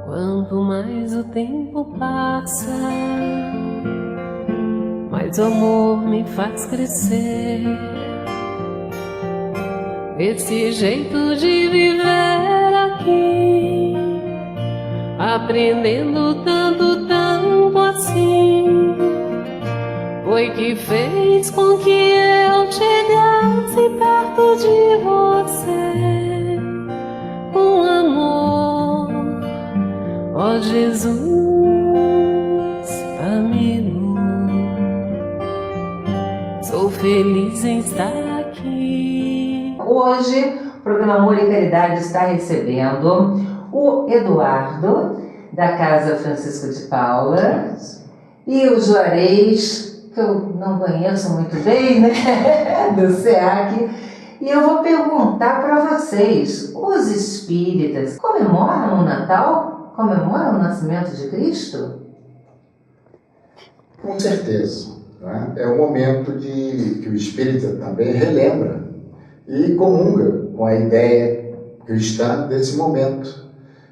Quanto mais o tempo passa, mais o amor me faz crescer. Esse jeito de viver aqui, aprendendo tanto, tanto assim, foi que fez com que eu chegasse perto de você com amor. Ó Jesus, amigo, sou feliz em estar aqui. Hoje, o programa Amor e Caridade está recebendo o Eduardo, da Casa Francisco de Paula, e o Juarez, que eu não conheço muito bem, né, do SEAC. E eu vou perguntar para vocês, os espíritas comemoram o Natal? Comemoram o nascimento de Cristo? Com certeza. Né? É um momento que o espírita também relembra e comunga com a ideia cristã desse momento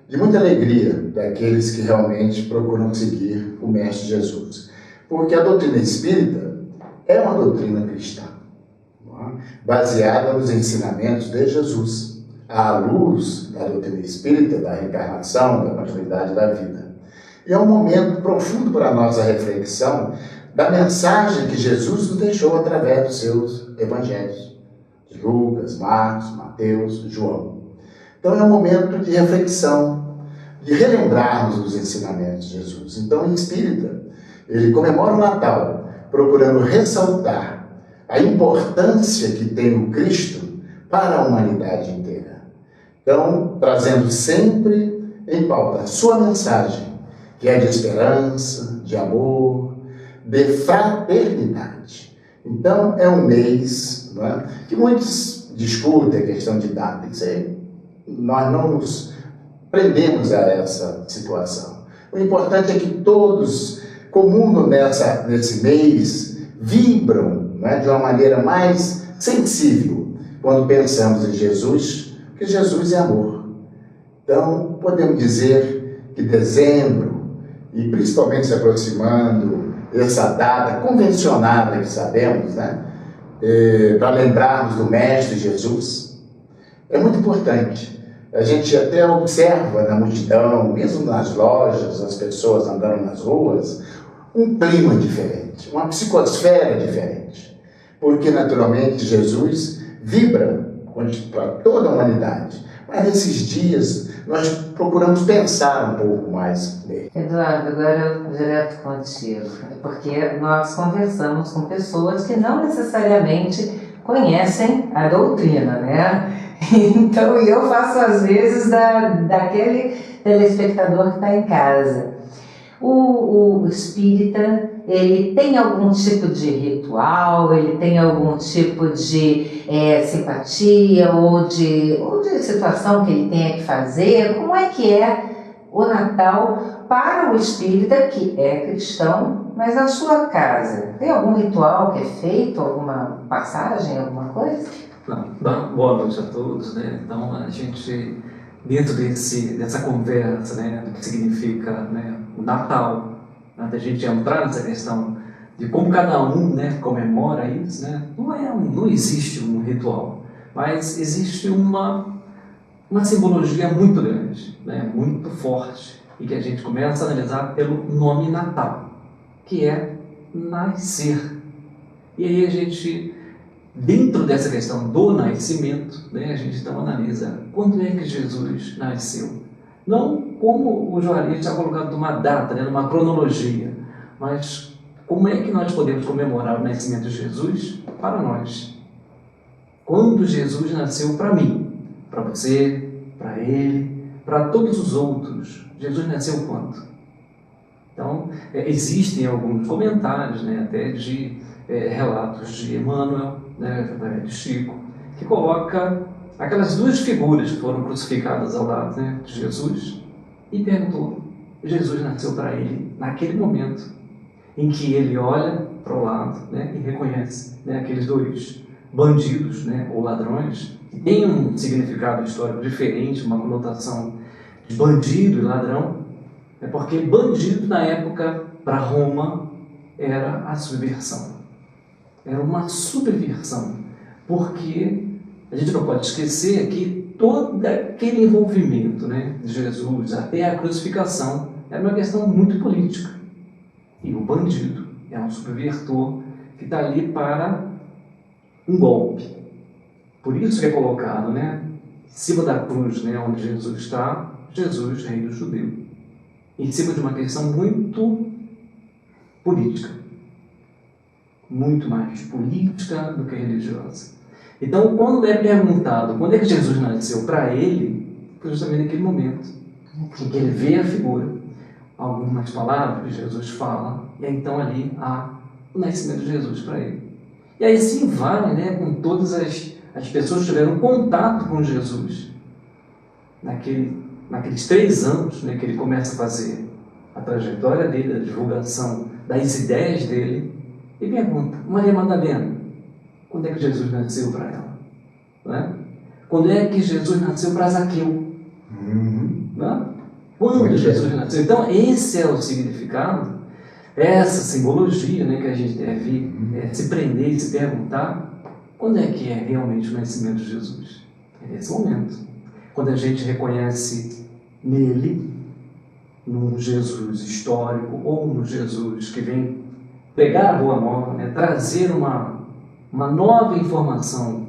de muita alegria daqueles que realmente procuram seguir o Mestre Jesus. Porque a doutrina espírita é uma doutrina cristã, não é? Baseada nos ensinamentos de Jesus, à luz da doutrina espírita, da reencarnação, da continuidade da vida. E é um momento profundo para a nossa reflexão da mensagem que Jesus nos deixou através dos seus evangelhos, de Lucas, Marcos, Mateus, João. Então é um momento de reflexão, de relembrarmos os ensinamentos de Jesus. Então, o espírita, ele comemora o Natal, procurando ressaltar a importância que tem o Cristo para a humanidade inteira. Então, trazendo sempre em pauta a sua mensagem, que é de esperança, de amor, de fraternidade. Então, é um mês, não é, que muitos discutem a questão de data. Nós não nos prendemos a essa situação. O importante é que todos comungam nesse mês, vibram, não é, de uma maneira mais sensível quando pensamos em Jesus, porque Jesus é amor. Então, podemos dizer que dezembro, e principalmente se aproximando essa data convencionada que sabemos, né, para lembrarmos do Mestre Jesus, é muito importante. A gente até observa na multidão, mesmo nas lojas, as pessoas andando nas ruas, um clima diferente, uma psicosfera diferente. Porque, naturalmente, Jesus vibra para toda a humanidade. Mas nesses dias, nós procuramos pensar um pouco mais nele. Eduardo, agora direto contigo, porque nós conversamos com pessoas que não necessariamente conhecem a doutrina, né? Então, eu faço às vezes daquele telespectador que está em casa. O espírita, ele tem algum tipo de ritual, ele tem algum tipo de simpatia ou de situação que ele tenha que fazer? Como é que é o Natal para o espírita que é cristão, mas na sua casa? Tem algum ritual que é feito, alguma passagem, alguma coisa? Boa noite a todos, né? Então, a gente, dentro dessa conversa, né, do que significa, né, o Natal, antes da gente entrar nessa questão de como cada um, né, comemora isso, né, não existe um ritual, mas existe uma simbologia muito grande, né, muito forte, e que a gente começa a analisar pelo nome Natal, que é nascer. E aí a gente, dentro dessa questão do nascimento, né, a gente então analisa quando é que Jesus nasceu. Não como o Juarez está colocado numa data, né, numa cronologia, mas como é que nós podemos comemorar o nascimento de Jesus para nós. Quando Jesus nasceu para mim, para você, para ele, para todos os outros. Jesus nasceu quando? Então, existem alguns comentários, né, até de relatos de Emmanuel, né, de Chico, que coloca aquelas duas figuras que foram crucificadas ao lado, né, de Jesus, e perguntou: Jesus nasceu para ele naquele momento em que ele olha para o lado, né, e reconhece, né, aqueles dois bandidos, né, ou ladrões que tem um significado histórico diferente, uma conotação de bandido e ladrão, é porque bandido na época, para Roma, era a subversão. Era uma subversão, porque a gente não pode esquecer que todo aquele envolvimento, né, de Jesus até a crucificação era uma questão muito política. E o bandido é um subvertor que está ali para um golpe. Por isso que é colocado, né, em cima da cruz, né, onde Jesus está, Jesus, rei do judeu. Em cima de uma questão muito política. Muito mais política do que religiosa. Então, quando é perguntado quando é que Jesus nasceu para ele, foi justamente naquele momento em que ele vê a figura, algumas palavras que Jesus fala, e então ali há o nascimento de Jesus para ele. E aí sim vai, né, com todas as pessoas que tiveram contato com Jesus, naqueles 3 anos, né, que ele começa a fazer a trajetória dele, a divulgação das ideias dele, e pergunta, Maria Madalena, quando é que Jesus nasceu para ela? Né? Quando é que Jesus nasceu para Zaqueu? Né? Quando Jesus nasceu? Então, esse é o significado, essa simbologia, né, que a gente deve se prender e se perguntar, quando é que é realmente o nascimento de Jesus? É nesse momento. Quando a gente reconhece nele, no Jesus histórico, ou no Jesus que vem pregar a boa nova, né, trazer uma nova informação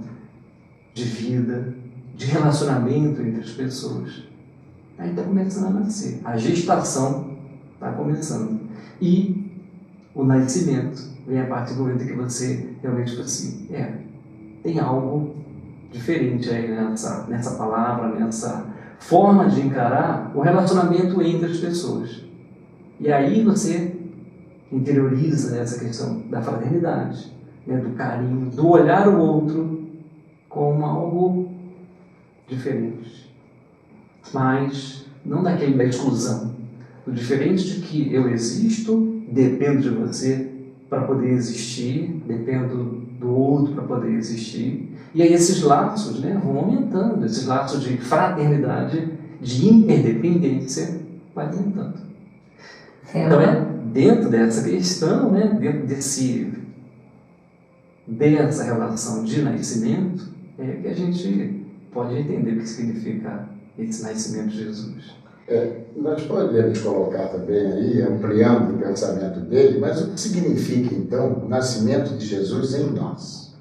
de vida, de relacionamento entre as pessoas. Aí está começando a nascer. A gestação está começando. E o nascimento vem a partir do momento em que você realmente fala assim, tem algo diferente aí nessa palavra, nessa forma de encarar o relacionamento entre as pessoas. E aí você interioriza essa questão da fraternidade, né, do carinho, do olhar o outro como algo diferente. Mas não da exclusão. O diferente de que eu existo, dependo de você para poder existir, dependo do outro para poder existir. E aí esses laços, né, vão aumentando, esses laços de fraternidade, de interdependência, vai aumentando. Então é dentro dessa questão, né, dentro dessa relação de nascimento, que a gente pode entender o que significa esse nascimento de Jesus. Nós podemos colocar também aí, ampliando o pensamento dele, mas o que significa então o nascimento de Jesus em nós?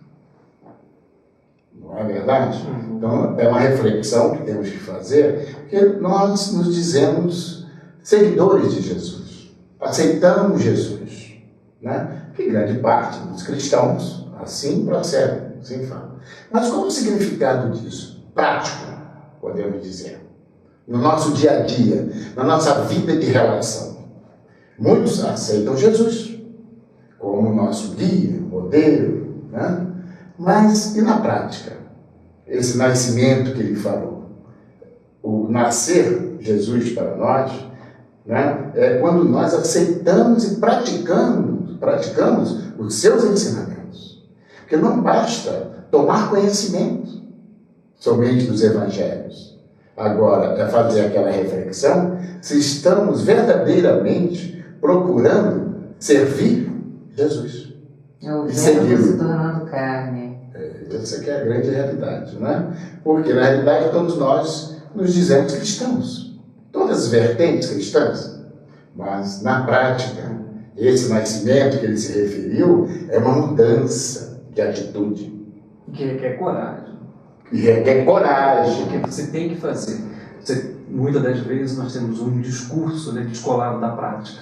Não é verdade? Então é uma reflexão que temos que fazer, porque nós nos dizemos seguidores de Jesus, aceitamos Jesus, né? Que grande parte dos cristãos assim procedem, assim falam. Mas qual é o significado disso? Prático, podemos dizer. No nosso dia a dia, na nossa vida de relação. Muitos aceitam Jesus como nosso guia, modelo, né? Mas e na prática? Esse nascimento que ele falou, o nascer Jesus para nós, né? É quando nós aceitamos e praticamos os seus ensinamentos. Porque não basta tomar conhecimento somente dos evangelhos. Agora, é fazer aquela reflexão se estamos verdadeiramente procurando servir Jesus. O verbo se tornando carne. Essa que é a grande realidade, né? Porque, na realidade, todos nós nos dizemos cristãos. Todas as vertentes cristãs. Mas, na prática, esse nascimento que ele se referiu é uma mudança de atitude. Que requer coragem. E requer coragem. Que você tem que fazer. Muitas das vezes nós temos um discurso, né, descolado da prática.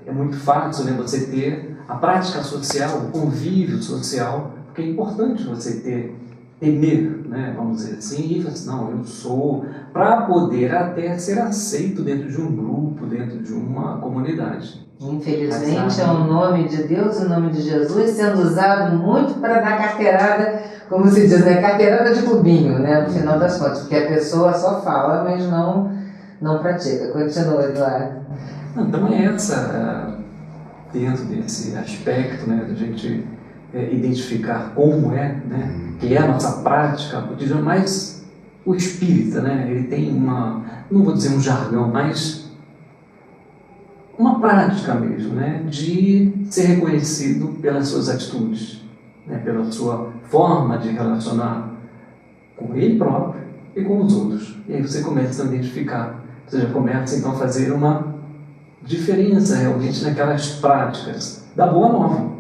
É muito fácil, né, você ter a prática social, o convívio social, porque é importante você temer, né, vamos dizer assim, e falar assim, não, eu sou, para poder até ser aceito dentro de um grupo, dentro de uma comunidade. Infelizmente é o nome de Deus, o nome de Jesus sendo usado muito para dar carteirada, como se diz, né? Carteirada de clubinho, né? No final das contas, porque a pessoa só fala, mas não pratica. Continua, Eduardo. Então é dentro desse aspecto, né, da gente identificar como né, que é a nossa prática, mas o espírita, né, ele tem não vou dizer um jargão, mas uma prática mesmo, né, de ser reconhecido pelas suas atitudes, né, pela sua forma de relacionar com ele próprio e com os outros. E aí você começa a identificar, você já começa então a fazer uma diferença realmente naquelas práticas da boa nova,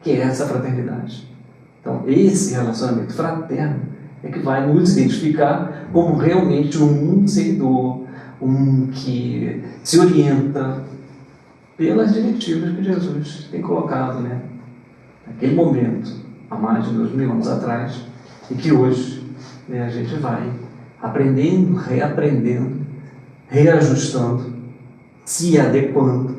que é essa fraternidade. Então, esse relacionamento fraterno é que vai nos identificar como realmente um seguidor, um que se orienta pelas diretivas que Jesus tem colocado, né? Naquele momento, há mais de 2000 anos atrás, e que hoje, né, a gente vai aprendendo, reaprendendo, reajustando, se adequando,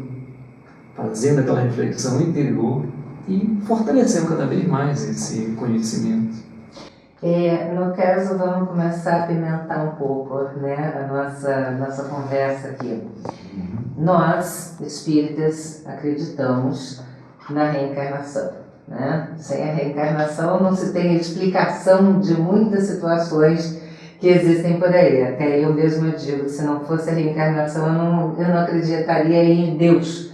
fazendo aquela reflexão interior e fortalecendo cada vez mais esse conhecimento. No caso, vamos começar a apimentar um pouco, né, a nossa conversa aqui. Nós, espíritas, acreditamos na reencarnação, né? Sem a reencarnação não se tem explicação de muitas situações que existem por aí. Até eu mesmo digo, se não fosse a reencarnação, eu não acreditaria em Deus,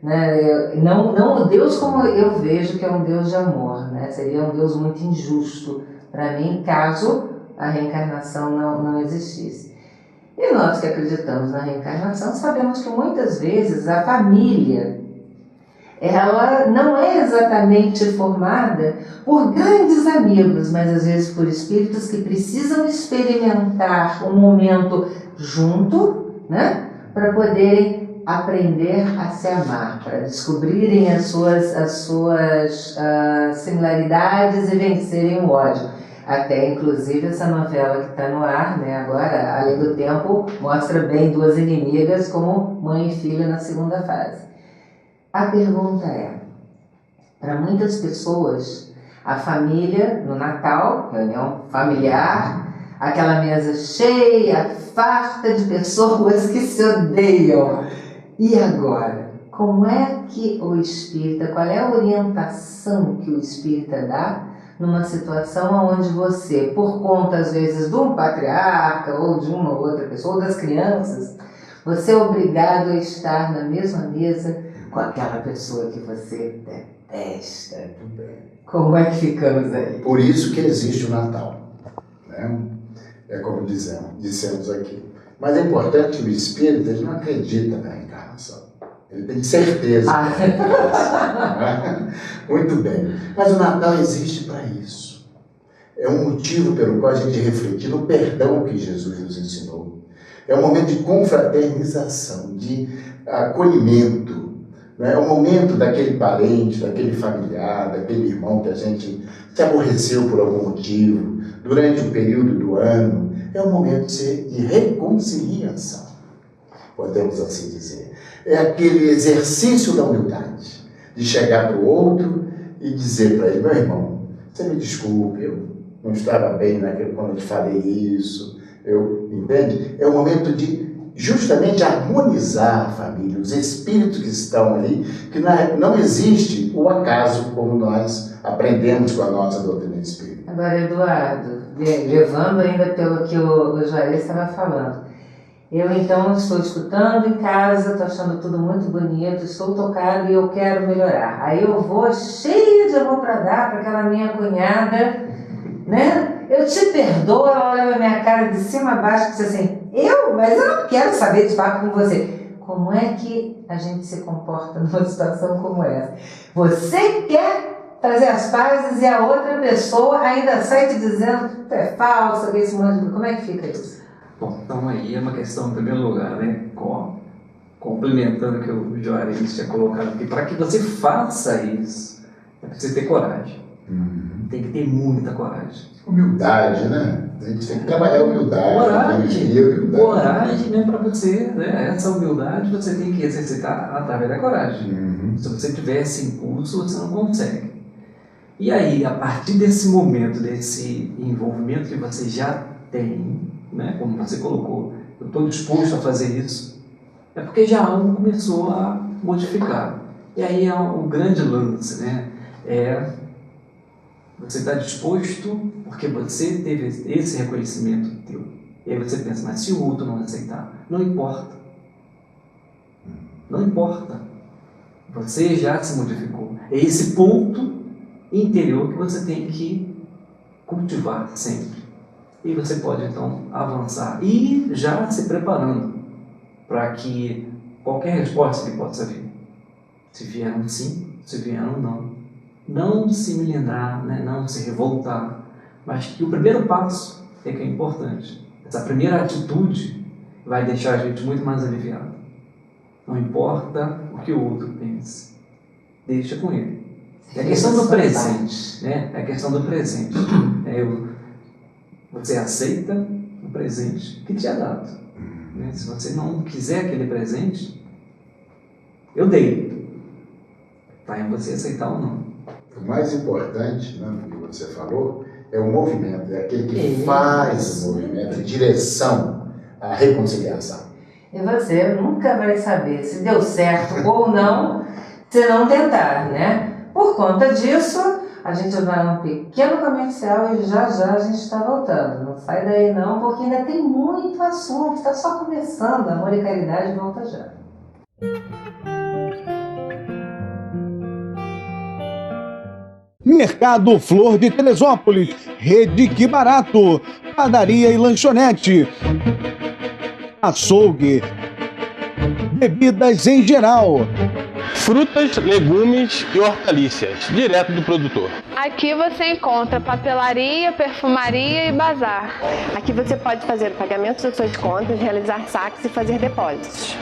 né? Não o Deus como eu vejo, que é um Deus de amor, né? Seria um Deus muito injusto para mim, caso a reencarnação não existisse. E nós que acreditamos na reencarnação, sabemos que muitas vezes a família, ela não é exatamente formada por grandes amigos, mas às vezes por espíritos que precisam experimentar um momento junto, né, para poderem aprender a se amar, para descobrirem as suas similaridades e vencerem o ódio. Até, inclusive, essa novela que está no ar, né, agora, Além do Tempo, mostra bem duas inimigas como mãe e filha na segunda fase. A pergunta é, para muitas pessoas, a família, no Natal, reunião familiar, aquela mesa cheia, farta de pessoas que se odeiam. E agora? Como é que o espírita, qual é a orientação que o espírita dá numa situação onde você, por conta às vezes de um patriarca ou de uma outra pessoa, ou das crianças, você é obrigado a estar na mesma mesa com aquela pessoa que você detesta? Como é que ficamos aí? Por isso que existe o Natal, né? É como dissemos aqui. Mas é importante que o espírito, ele não acredita na reencarnação. Ele tem certeza da reencarnação, né? Muito bem. Mas o Natal existe para isso. É um motivo pelo qual a gente refletir no perdão que Jesus nos ensinou. É um momento de confraternização, de acolhimento. É o momento daquele parente, daquele familiar, daquele irmão que a gente se aborreceu por algum motivo, durante o período do ano. É um momento de reconciliação, podemos assim dizer. É aquele exercício da humildade, de chegar para o outro e dizer para ele, meu irmão, você me desculpe, eu não estava bem quando eu te falei isso, entende? É o momento de justamente harmonizar a família, os espíritos que estão ali, que não existe o acaso como nós aprendemos com a nossa doutrina espírita. Agora, Eduardo, levando ainda pelo que o Juarez estava falando, eu então estou escutando em casa, estou achando tudo muito bonito, estou tocado e eu quero melhorar. Aí eu vou cheia de amor para dar para aquela minha cunhada, né? Eu te perdoo, ela olha na minha cara de cima a baixo e diz assim, mas eu não quero saber de papo com você. Como é que a gente se comporta numa situação como essa? Você quer fazer as pazes e a outra pessoa ainda sai te dizendo que tu é falsa, que esse monte de... Como é que fica isso? Bom, então aí é uma questão, em primeiro lugar, né, complementando o que o Juarez tinha colocado aqui, para que você faça isso, é preciso ter coragem. Tem que ter muita coragem. Humildade, né? A gente tem que trabalhar a humildade. Coragem, né, para você, né, essa humildade você tem que exercitar através da coragem. Se você tiver esse impulso, você não consegue. E aí, a partir desse momento, desse envolvimento que você já tem, né, como você colocou, eu estou disposto a fazer isso, é porque já algo começou a modificar. E aí é o grande lance, né, é Você está disposto porque você teve esse reconhecimento teu. E aí você pensa, mas se o outro não aceitar, não importa. Não importa. Você já se modificou. É esse ponto interior que você tem que cultivar sempre. E você pode então avançar e já se preparando para que qualquer resposta que possa vir, se vier um sim, se vier um não, não se melindrar, né? Não se revoltar, mas que o primeiro passo é que é importante. Essa primeira atitude vai deixar a gente muito mais aliviado. Não importa o que o outro pense, deixa com ele. É a questão do presente, né? É a questão do presente. Você aceita o presente que te é dado. Né? Se você não quiser aquele presente, eu dei. Vai em você aceitar ou não. O mais importante, né, que você falou, é o movimento, é aquele que faz o movimento, a direção, a reconciliação. E você nunca vai saber se deu certo ou não, se não tentar, né? Por conta disso, a gente vai a um pequeno comercial e já a gente está voltando. Não sai daí não, porque ainda tem muito assunto, está só começando. Amor e Caridade volta já. Mercado Flor de Teresópolis, Rede Que Barato, padaria e lanchonete, açougue, bebidas em geral, frutas, legumes e hortaliças, direto do produtor. Aqui você encontra papelaria, perfumaria e bazar. Aqui você pode fazer o pagamento das suas contas, realizar saques e fazer depósitos.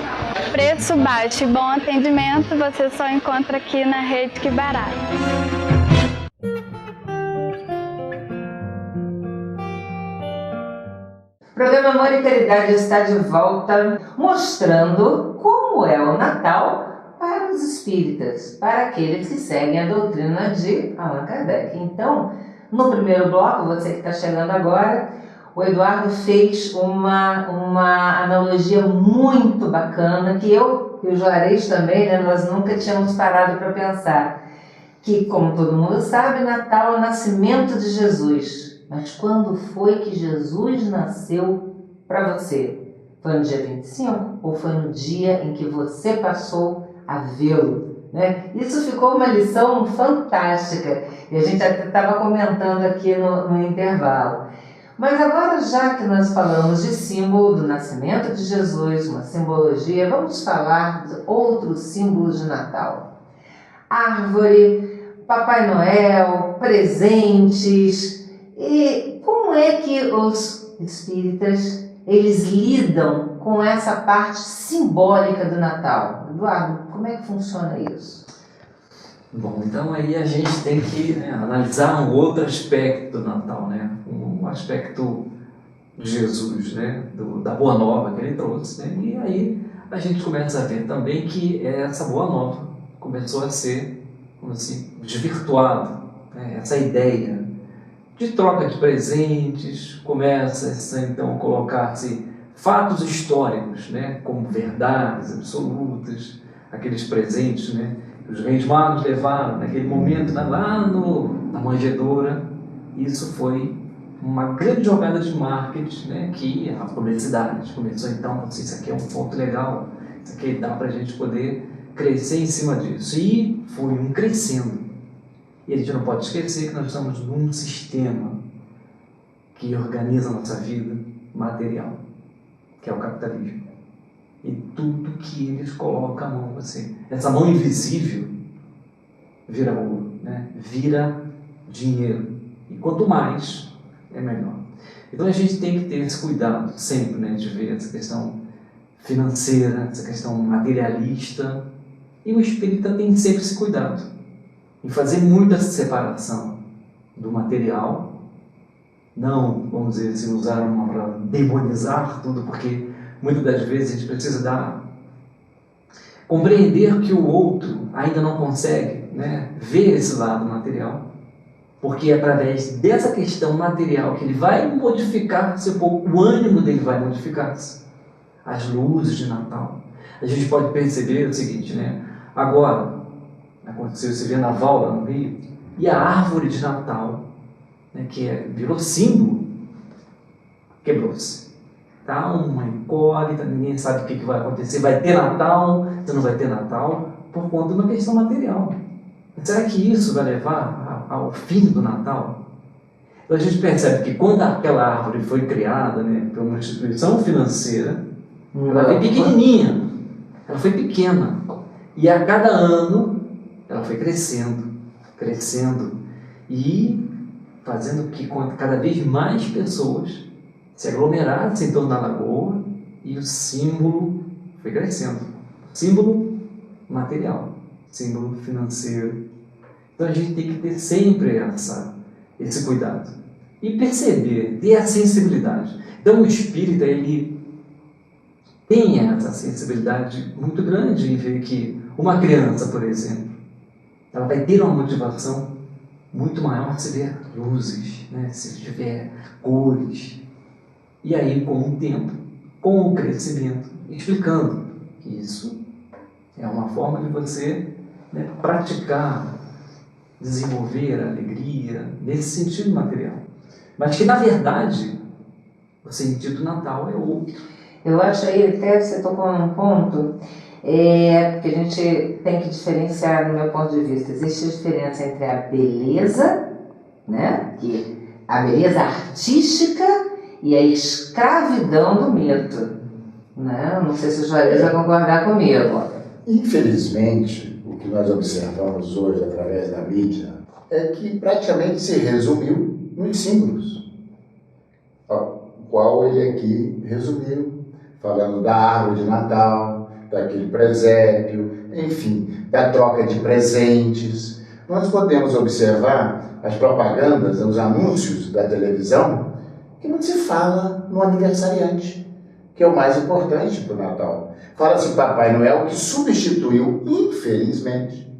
Preço baixo e bom atendimento você só encontra aqui na Rede Que Barato. O programa Amor e Caridade está de volta, mostrando como é o Natal para os espíritas, para aqueles que seguem a doutrina de Allan Kardec. Então, no primeiro bloco, você que está chegando agora, o Eduardo fez uma analogia muito bacana, que eu e o Juarez também, né, nós nunca tínhamos parado para pensar, que, como todo mundo sabe, Natal é o nascimento de Jesus. Mas quando foi que Jesus nasceu para você? Foi no dia 25 ou foi no dia em que você passou a vê-lo? Né? Isso ficou uma lição fantástica e a gente até estava comentando aqui no intervalo. Mas agora, já que nós falamos de símbolo do nascimento de Jesus, uma simbologia, vamos falar de outros símbolos de Natal. Árvore, Papai Noel, presentes. E como é que os espíritas eles lidam com essa parte simbólica do Natal? Eduardo, como é que funciona isso? Bom, então aí a gente tem que analisar um outro aspecto do Natal, né? Um aspecto de Jesus, né? Da Boa Nova que ele trouxe, né? E aí a gente começa a ver também que essa Boa Nova começou a ser, como assim, desvirtuada, né? Essa ideia de troca de presentes, começa então a colocar-se fatos históricos, né, como verdades absolutas, aqueles presentes, né, que os reis magos levaram naquele momento lá na manjedoura. Isso foi uma grande jogada de marketing, né, que a publicidade começou então, isso aqui é um ponto legal, isso aqui dá para a gente poder crescer em cima disso. E foi um crescendo. E a gente não pode esquecer que nós estamos num sistema que organiza a nossa vida material, que é o capitalismo. E tudo que eles colocam a mão a você. Essa mão invisível vira ouro, né? Vira dinheiro. E quanto mais, é melhor. Então a gente tem que ter esse cuidado sempre, né, de ver essa questão financeira, essa questão materialista. E o espírita tem sempre esse cuidado em fazer muito essa separação do material, não, vamos dizer assim, usar uma para demonizar tudo, porque muitas das vezes a gente precisa compreender que o outro ainda não consegue, né, ver esse lado material, porque é através dessa questão material que ele vai modificar-se um pouco, o ânimo dele vai modificar-se. As luzes de Natal. A gente pode perceber o seguinte, né, agora, aconteceu esse Vendaval lá no Rio, E a árvore de Natal, né, que virou símbolo, quebrou-se. Tá uma incógnita, ninguém sabe o que vai acontecer. Vai ter Natal, se não vai ter Natal, por conta de uma questão material. Será que isso vai levar ao fim do Natal? Então a gente percebe que quando aquela árvore foi criada, né, por uma instituição financeira, ela foi pequenininha, ela foi pequena. E a cada ano ela foi crescendo, crescendo e fazendo com que cada vez mais pessoas se aglomerassem em torno da lagoa e o símbolo foi crescendo. Símbolo material, símbolo financeiro. Então a gente tem que ter sempre esse cuidado e perceber, ter a sensibilidade. Então o espírita, ele tem essa sensibilidade muito grande em ver que uma criança, por exemplo, ela vai ter uma motivação muito maior se ver luzes, né? Se tiver cores. E aí, com o tempo, com o crescimento, explicando que isso é uma forma de você, né, praticar, desenvolver a alegria nesse sentido material. Mas que, na verdade, o sentido do Natal é outro. Eu acho aí, até você tocou num ponto, que a gente tem que diferenciar, no meu ponto de vista. Existe a diferença entre a beleza, né, que a beleza artística e a escravidão do mito. Né? Não sei se o Juarez vai concordar comigo. Infelizmente, o que nós observamos hoje através da mídia é que praticamente se resumiu nos símbolos, ao qual ele aqui resumiu, falando da árvore de Natal, daquele presépio, enfim, da troca de presentes. Nós podemos observar as propagandas, os anúncios da televisão, que não se fala no aniversariante, que é o mais importante para o Natal. Fala-se Papai Noel, que substituiu, infelizmente,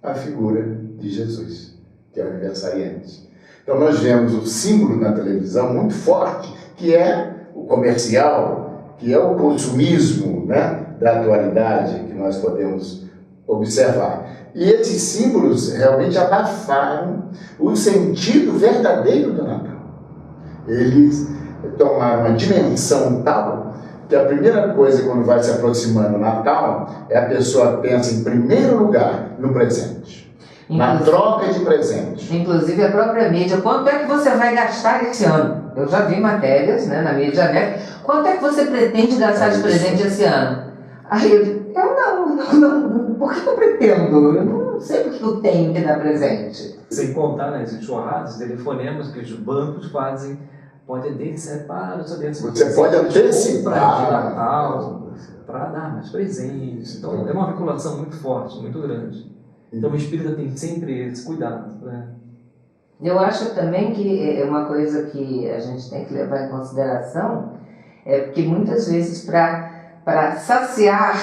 a figura de Jesus, que é o aniversariante. Então nós vemos o símbolo na televisão muito forte, que é o comercial, que é o consumismo, né, da atualidade, que nós podemos observar. E esses símbolos realmente abafaram o sentido verdadeiro do Natal. Eles tomaram uma dimensão tal que a primeira coisa quando vai se aproximando o Natal é a pessoa pensa em primeiro lugar no presente, na troca de presente. Inclusive a própria mídia, quanto é que você vai gastar esse ano? Eu já vi matérias, né, na mídia aberta, quanto é que você pretende gastar de presente esse ano? Aí eu não, por que eu pretendo? Eu não sei por que eu tenho que dar presente. Sem contar nas enxurradas, telefonemas que os bancos fazem, pode antecipar o seu Você pode antecipar de Natal para dar mais presentes. Então é uma vinculação muito forte, muito grande. Então o espírita tem sempre esse cuidado, né? Eu acho também que é uma coisa que a gente tem que levar em consideração, é porque muitas vezes para saciar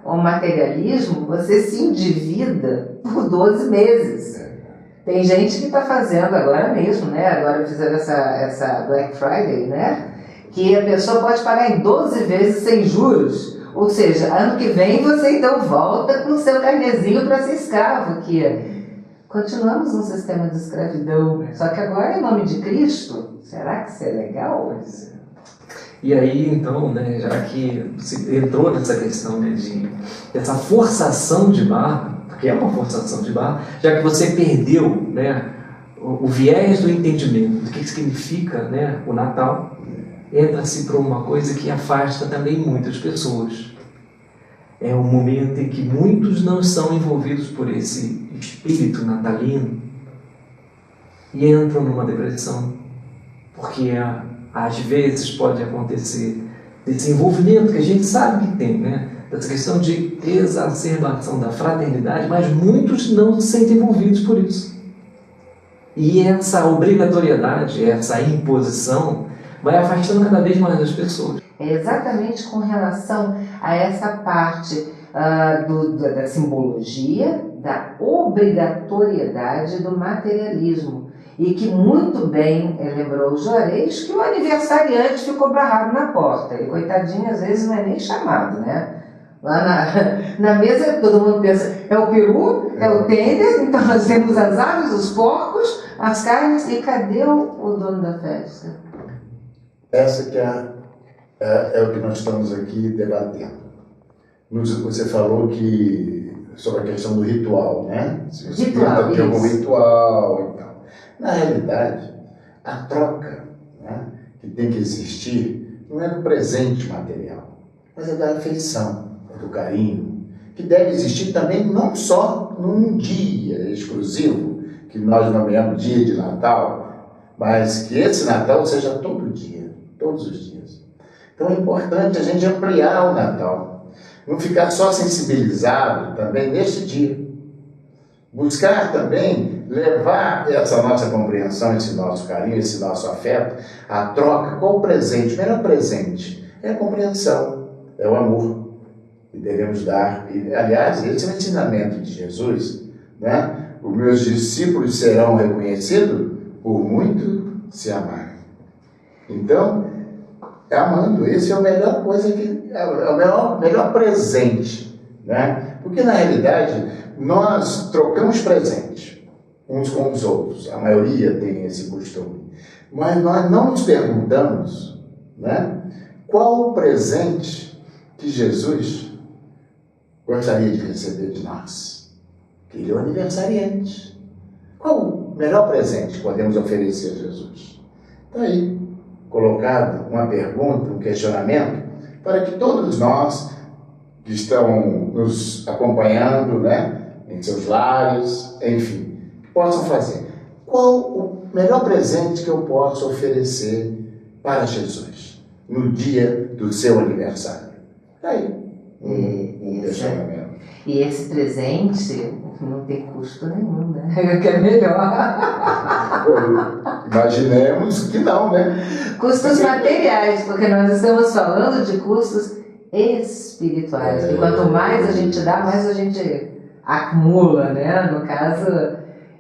o materialismo, você se endivida por 12 meses. Tem gente que está fazendo agora mesmo, né? Agora fizeram essa Black Friday, né? Que a pessoa pode pagar em 12 vezes sem juros. Ou seja, ano que vem você então volta com o seu carnezinho para ser escravo. Que continuamos num sistema de escravidão. Só que agora, em nome de Cristo, será que isso é legal? E aí, então, né, já que você entrou nessa questão, né, dessa forçação de barra, porque é uma forçação de barra, já que você perdeu, né, o viés do entendimento do que significa, né, o Natal, entra-se para uma coisa que afasta também muitas pessoas. É um momento em que muitos não são envolvidos por esse espírito natalino e entram numa depressão, porque às vezes pode acontecer desse envolvimento que a gente sabe que tem, né? Dessa questão de exacerbação da fraternidade, mas muitos não se sentem envolvidos por isso. E essa obrigatoriedade, essa imposição, vai afastando cada vez mais as pessoas. É exatamente com relação a essa parte da simbologia, da obrigatoriedade do materialismo. E que muito bem lembrou o Juarez que o aniversariante ficou barrado na porta. E coitadinho, às vezes não é nem chamado, né? Lá na mesa todo mundo pensa, é o peru, é o tender, então nós temos as aves, os porcos, as carnes, e cadê o dono da festa? Essa que é o que nós estamos aqui debatendo. Você falou sobre a questão do ritual, né? Se você Ritual, tem algum isso. ritual e tal. Na realidade, a troca, né, que tem que existir não é do presente material, mas é da afeição, é do carinho, que deve existir também não só num dia exclusivo, que nós nomeamos dia de Natal, mas que esse Natal seja todo dia, todos os dias. Então é importante a gente ampliar o Natal, não ficar só sensibilizado também neste dia. Buscar também levar essa nossa compreensão, esse nosso carinho, esse nosso afeto, a troca com o presente. O melhor presente é a compreensão, é o amor que devemos dar. E, aliás, esse é o ensinamento de Jesus, né? Os meus discípulos serão reconhecidos por muito se amarem. Então, amando, esse é a melhor coisa, é o melhor presente, né? Porque na realidade nós trocamos presentes uns com os outros, a maioria tem esse costume, mas nós não nos perguntamos, né, qual o presente que Jesus gostaria de receber de nós. Que ele é o aniversariante. Qual o melhor presente que podemos oferecer a Jesus? Está aí colocado uma pergunta, um questionamento, para que todos nós que estão nos acompanhando, né, em seus lares, enfim, possam fazer. Qual o melhor presente que eu posso oferecer para Jesus no dia do seu aniversário? Está aí um questionamento. E esse presente não tem custo nenhum, né? Que é melhor. Imaginemos que não, né? Custos materiais, porque nós estamos falando de custos espirituais. E quanto mais a gente dá, mais a gente acumula, né? No caso,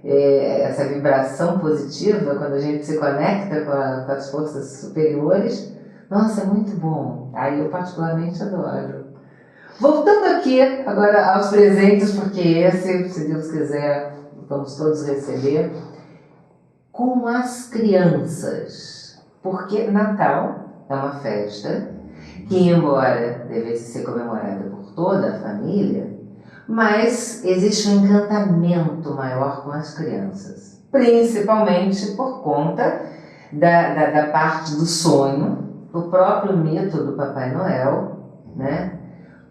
essa vibração positiva, quando a gente se conecta com as forças superiores, nossa, é muito bom. Aí eu particularmente adoro. Voltando aqui agora aos presentes, porque esse, se Deus quiser, vamos todos receber, com as crianças. Porque Natal é uma festa que, embora devesse ser comemorada por toda a família, mas existe um encantamento maior com as crianças, principalmente por conta da parte do sonho, do próprio mito do Papai Noel, né?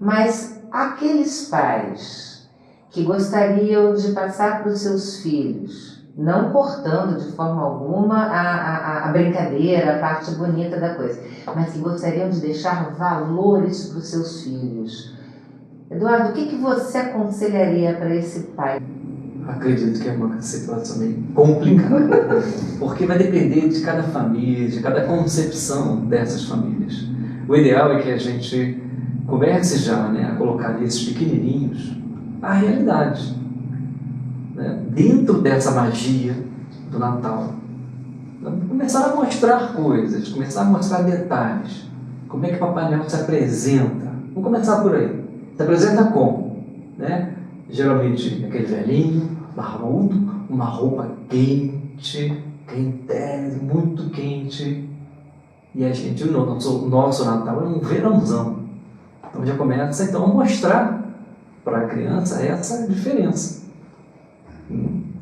Mas aqueles pais que gostariam de passar para os seus filhos, não cortando de forma alguma a brincadeira, a parte bonita da coisa, mas que gostariam de deixar valores para os seus filhos. Eduardo, o que você aconselharia para esse pai? Acredito que é uma situação meio complicada, porque vai depender de cada família, de cada concepção dessas famílias. O ideal é que a gente comece já, né, a colocar nesses pequenininhos a realidade, né, dentro dessa magia do Natal. Começar a mostrar coisas, começar a mostrar detalhes. Como é que Papai Noel se apresenta? Vamos começar por aí. Se apresenta como? Né? Geralmente aquele velhinho, barbudo, uma roupa quente, quentésima, muito quente. E a gente, o nosso Natal é um verãozão. Então já começa então a mostrar para a criança essa diferença,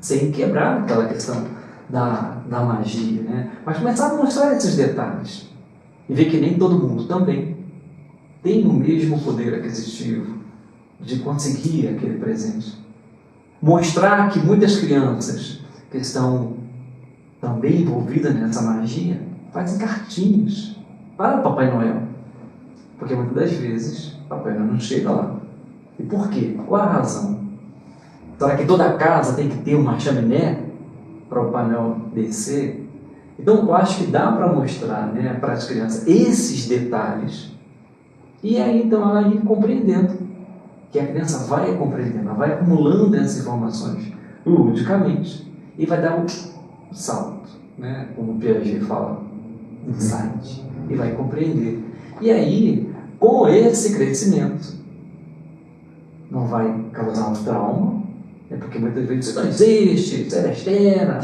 sem quebrar aquela questão da magia, né? Mas começar a mostrar esses detalhes e ver que nem todo mundo também tem o mesmo poder aquisitivo de conseguir aquele presente. Mostrar que muitas crianças que estão também envolvidas nessa magia fazem cartinhas para o Papai Noel. Porque muitas das vezes Papai Noel não chega lá. E por quê? Qual a razão? Será que toda casa tem que ter uma chaminé para o Papai Noel descer? Então eu acho que dá para mostrar, né, para as crianças esses detalhes. E aí então ela ir compreendendo. Que a criança vai compreendendo, ela vai acumulando essas informações ludicamente. E vai dar um salto, né? Como o Piaget fala, insight. E vai compreender. E aí, com esse crescimento, não vai causar um trauma, porque muitas vezes isso não existe, isso é besteira.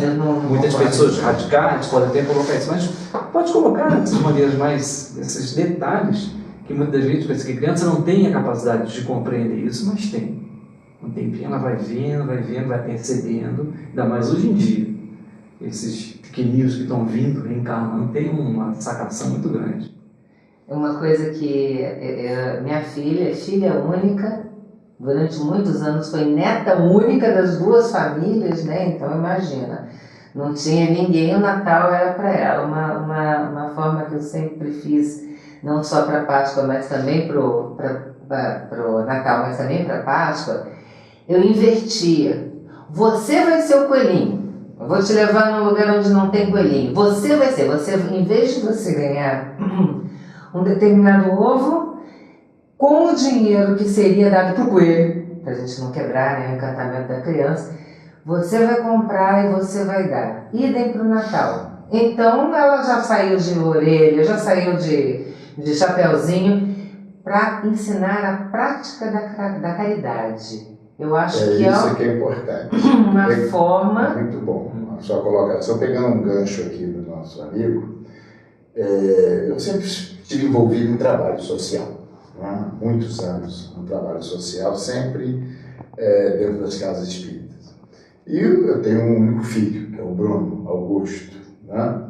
Muitas pessoas radicais podem até colocar isso, mas pode colocar dessas maneiras mais, esses detalhes, que muitas vezes pensa que a criança não tem a capacidade de compreender isso, mas tem. Um tempinho ela vai vendo, vai percebendo, ainda mais hoje em dia. Esses pequeninos que estão vindo, reencarnando, tem uma sacação muito grande. Uma coisa que minha filha, filha única, durante muitos anos foi neta única das duas famílias, né? Então imagina, não tinha ninguém, o Natal era para ela. Uma forma que eu sempre fiz, não só para Páscoa, mas também para o Natal, mas também para Páscoa, eu invertia. Você vai ser o coelhinho. Eu vou te levar num lugar onde não tem coelhinho. Você vai ser. Em vez de você ganhar um determinado ovo, com o dinheiro que seria dado para o coelho, para a gente não quebrar, né, o encantamento da criança, você vai comprar e você vai dar. Idem para o Natal. Então ela já saiu de orelha, já saiu de chapeuzinho, para ensinar a prática da caridade. Eu acho que isso que é importante. Uma forma... Muito bom a sua colocação. Pegando um gancho aqui do nosso amigo, eu sempre estive envolvido em trabalho social. Né? Muitos anos no trabalho social, sempre dentro das casas espíritas. E eu tenho um único filho, que é o Bruno Augusto. Né?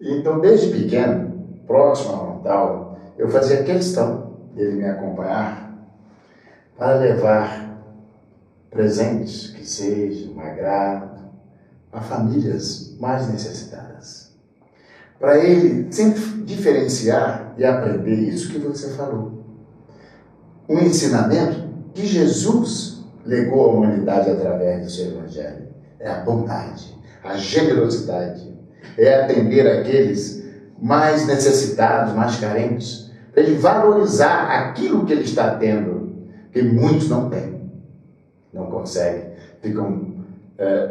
Então, desde pequeno, próximo ao Natal, eu fazia questão dele me acompanhar para levar presentes que sejam um agrado a famílias mais necessitadas. Para ele sempre diferenciar e aprender isso que você falou. Um ensinamento que Jesus legou à humanidade através do seu Evangelho. É a bondade, a generosidade, é atender aqueles mais necessitados, mais carentes, para ele valorizar aquilo que ele está tendo, que muitos não têm. Não conseguem, ficam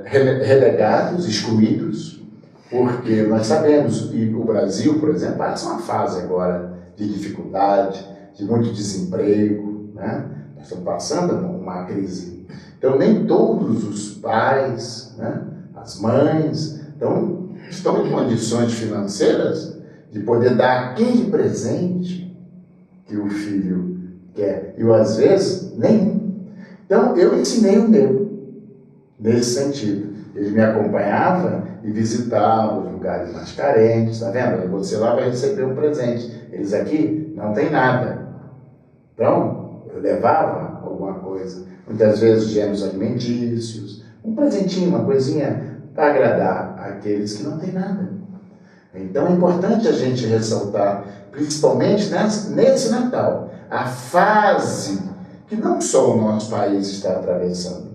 relegados, excluídos, porque nós sabemos, e o Brasil, por exemplo, passa uma fase agora de dificuldade, de muito desemprego, né? Nós estamos passando uma crise. Então, nem todos os pais, né, as mães, estão em condições financeiras de poder dar aquele presente que o filho quer. E, às vezes, nenhum. Então, eu ensinei o meu, nesse sentido. Ele me acompanhava e visitava os lugares mais carentes, tá vendo? Você lá vai receber um presente. Eles aqui não tem nada. Então, eu levava alguma coisa. Muitas vezes, gêneros alimentícios, um presentinho, uma coisinha para agradar aqueles que não têm nada. Então, é importante a gente ressaltar, principalmente nesse Natal, a fase que não só o nosso país está atravessando,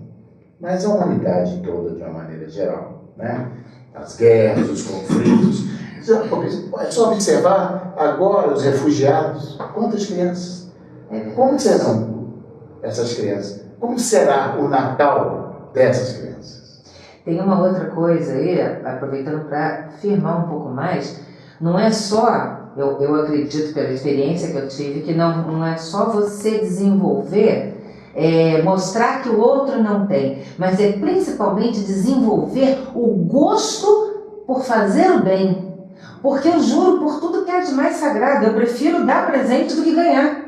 mas a humanidade toda de uma maneira geral, né? As guerras, os conflitos. É só observar agora os refugiados. Quantas crianças? Como serão essas crianças? Como será o Natal dessas crianças? Tem uma outra coisa aí, aproveitando para afirmar um pouco mais, não é só... Eu acredito, pela experiência que eu tive, que não é só você desenvolver, mostrar que o outro não tem, mas é principalmente desenvolver o gosto por fazer o bem. Porque eu juro por tudo que é de mais sagrado, eu prefiro dar presente do que ganhar.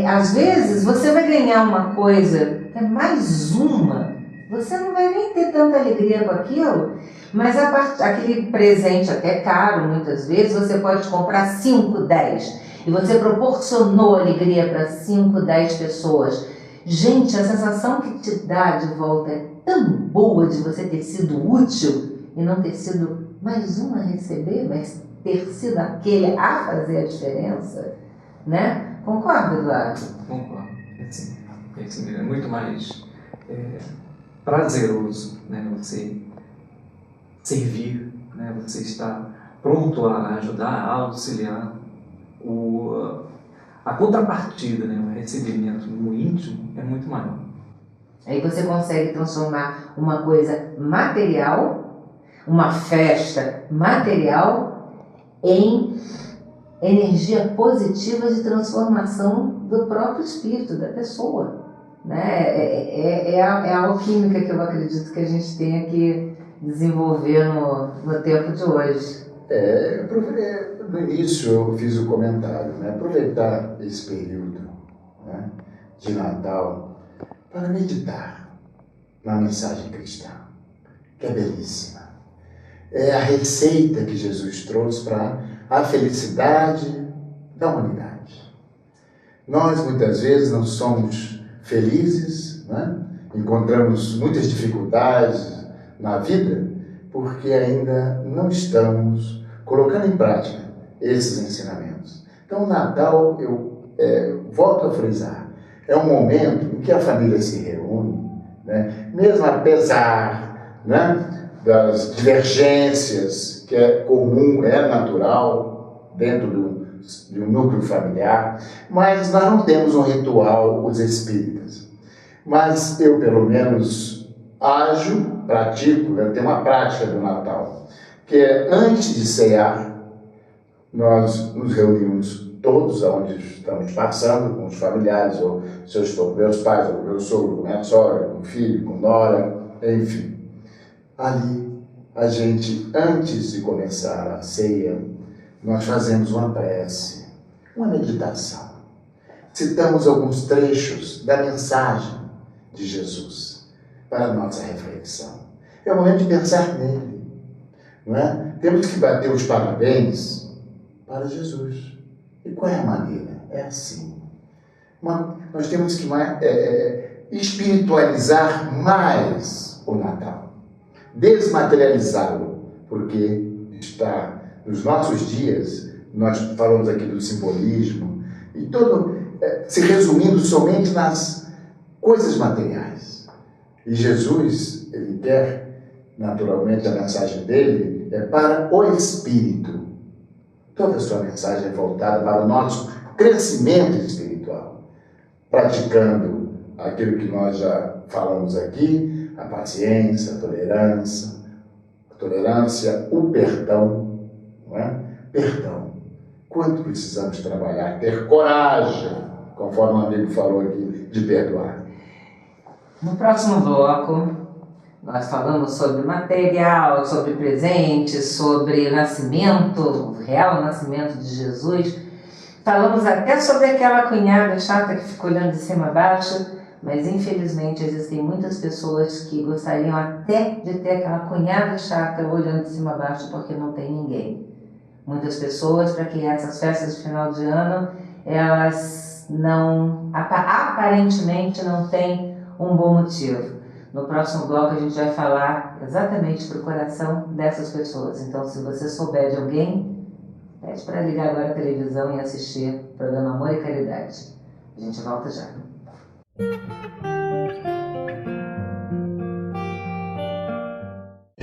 Às vezes você vai ganhar uma coisa que é mais uma, você não vai nem ter tanta alegria com aquilo, mas aquele presente até caro, muitas vezes, você pode comprar 5, 10. E você proporcionou alegria para 5, 10 pessoas. Gente, a sensação que te dá de volta é tão boa de você ter sido útil e não ter sido mais um a receber, mas ter sido aquele a fazer a diferença, né? Concorda, Eduardo? Concordo. É muito mais prazeroso, né? Você servir, né? Você estar pronto a ajudar, a auxiliar. A contrapartida, né? O recebimento no íntimo é muito maior. Aí você consegue transformar uma coisa material, uma festa material, em energia positiva de transformação do próprio espírito, da pessoa. né? É a alquímica que eu acredito que a gente tenha que desenvolver no tempo de hoje. No início eu fiz o comentário, né? Aproveitar esse período, né, de Natal para meditar na mensagem cristã, que é belíssima. É a receita que Jesus trouxe para a felicidade da humanidade. Nós, muitas vezes, não somos felizes, né? Encontramos muitas dificuldades na vida porque ainda não estamos colocando em prática esses ensinamentos. Então, o Natal, eu volto a frisar, é um momento em que a família se reúne, né? Mesmo apesar, né, das divergências, que é comum, é natural, dentro de um núcleo familiar, mas nós não temos um ritual, os espíritas. Mas eu, pelo menos, pratico, eu tenho uma prática do Natal, que é, antes de cear, nós nos reunimos todos onde estamos passando, com os familiares, ou se eu estou com meus pais, ou com meu sogro, com minha sogra, com filho, com nora, enfim. Ali, a gente, antes de começar a ceia, nós fazemos uma prece, uma meditação. Citamos alguns trechos da mensagem de Jesus para a nossa reflexão. É o momento de pensar nele, não é? Temos que bater os parabéns para Jesus. E qual é a maneira? É assim. Nós temos que espiritualizar mais o Natal, desmaterializá-lo, porque está nos nossos dias, nós falamos aqui do simbolismo, e todo se resumindo somente nas coisas materiais. E Jesus, ele quer, naturalmente, a mensagem dele é para o espírito. Toda a sua mensagem é voltada para o nosso crescimento espiritual, praticando aquilo que nós já falamos aqui, a paciência, a tolerância, o perdão, não é? Perdão. Quanto precisamos trabalhar, ter coragem, conforme o amigo falou aqui, de perdoar. No próximo bloco, nós falamos sobre material, sobre presentes, sobre nascimento, o real nascimento de Jesus. Falamos até sobre aquela cunhada chata que ficou olhando de cima a baixo, mas infelizmente existem muitas pessoas que gostariam até de ter aquela cunhada chata olhando de cima a baixo porque não tem ninguém. Muitas pessoas, para que essas festas de final de ano, elas aparentemente não têm um bom motivo. No próximo bloco a gente vai falar exatamente para o coração dessas pessoas. Então, se você souber de alguém, pede para ligar agora a televisão e assistir o programa Amor e Caridade. A gente volta já.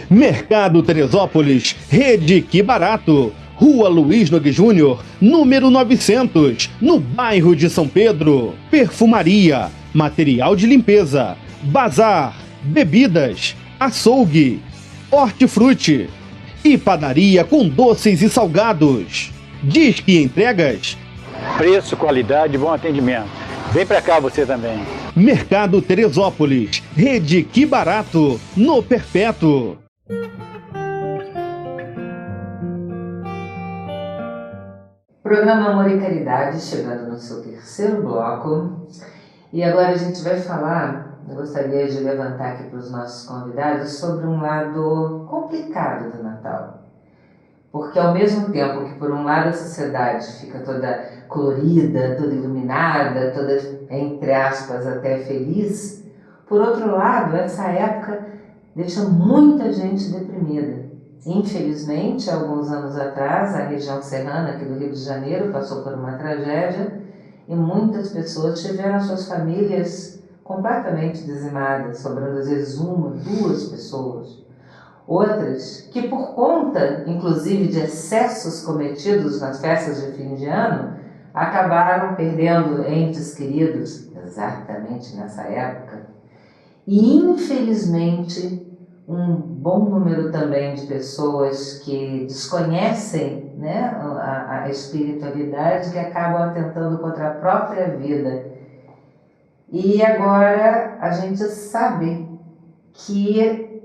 Mercado Teresópolis, Rede Que Barato, Rua Luiz Nogueira Júnior, número 900, no bairro de São Pedro. Perfumaria, material de limpeza, bazar, bebidas, açougue, hortifruti e padaria com doces e salgados. Disque Entregas. Preço, qualidade, bom atendimento. Vem pra cá você também. Mercado Teresópolis, Rede Que Barato, no Perpétuo. Programa Amor e Caridade, chegando no seu terceiro bloco. E agora a gente vai falar, eu gostaria de levantar aqui para os nossos convidados, sobre um lado complicado do Natal. Porque ao mesmo tempo que por um lado a sociedade fica toda colorida, toda iluminada, toda, entre aspas, até feliz, por outro lado, essa época deixa muita gente deprimida. Infelizmente, alguns anos atrás, a região serrana aqui do Rio de Janeiro passou por uma tragédia e muitas pessoas tiveram suas famílias completamente dizimadas, sobrando às vezes uma, duas pessoas. Outras que, por conta, inclusive, de excessos cometidos nas festas de fim de ano, acabaram perdendo entes queridos exatamente nessa época. E, infelizmente, um bom número também de pessoas que desconhecem, né, a espiritualidade, que acabam atentando contra a própria vida. E agora a gente sabe que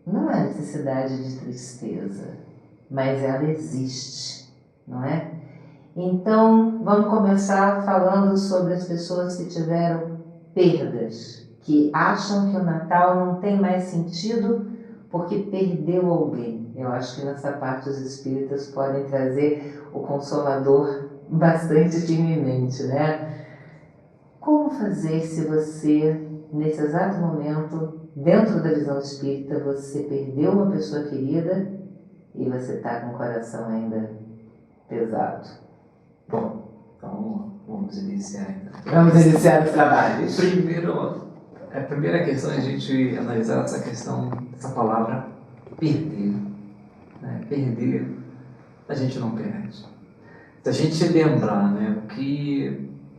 não há necessidade de tristeza, mas ela existe, não é? Então, vamos começar falando sobre as pessoas que tiveram perdas, que acham que o Natal não tem mais sentido porque perdeu alguém. Eu acho que nessa parte os espíritas podem trazer o Consolador bastante firmemente, né? Como fazer se você, nesse exato momento, dentro da visão espírita, você perdeu uma pessoa querida e você está com o coração ainda pesado? Bom, então vamos iniciar então. Vamos iniciar os trabalhos. Primeiro, a primeira questão é a gente analisar essa questão, essa palavra perder. Né? Perder, a gente não perde. Se a gente lembrar, né,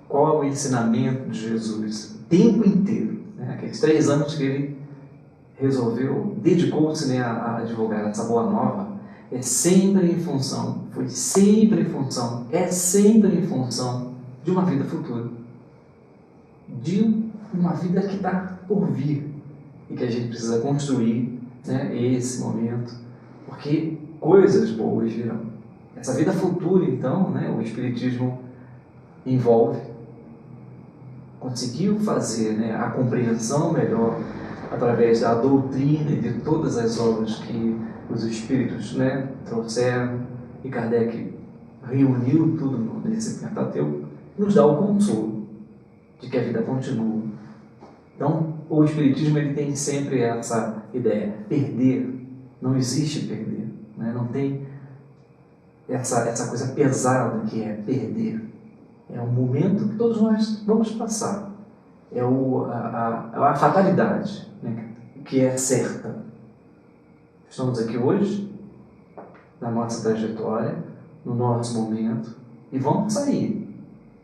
qual é o ensinamento de Jesus o tempo inteiro, né, aqueles 3 anos que ele resolveu, dedicou-se, né, a divulgar essa boa nova, é sempre em função de uma vida futura, de uma vida que está por vir e que a gente precisa construir, né, esse momento, porque coisas boas virão. Essa vida futura, então, né, o Espiritismo envolve, conseguiu fazer, né, a compreensão melhor através da doutrina e de todas as obras que os Espíritos, né, trouxeram, e Kardec reuniu tudo nesse Pentateuco, nos dá o consolo de que a vida continua. Então, o Espiritismo ele tem sempre essa ideia: perder, não existe perder, né? Não tem essa coisa pesada que é perder. É um momento que todos nós vamos passar. É a fatalidade, né, que é certa. Estamos aqui hoje, na nossa trajetória, no nosso momento, e vamos sair.